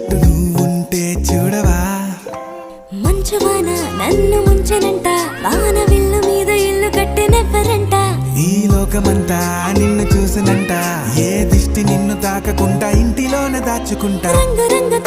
చూసినట్టు నువ్వుంటే చూడవా మంచువాన నన్ను ముంచెనంట వాన విల్లు మీద ఇల్లు కట్టినెవ్వరంట ఈ లోకమంతా నిన్ను చూసినంట ఏ దిష్టి నిన్ను తాకకుండా ఇంటిలోనే దాచుకుంటా రంగు రంగు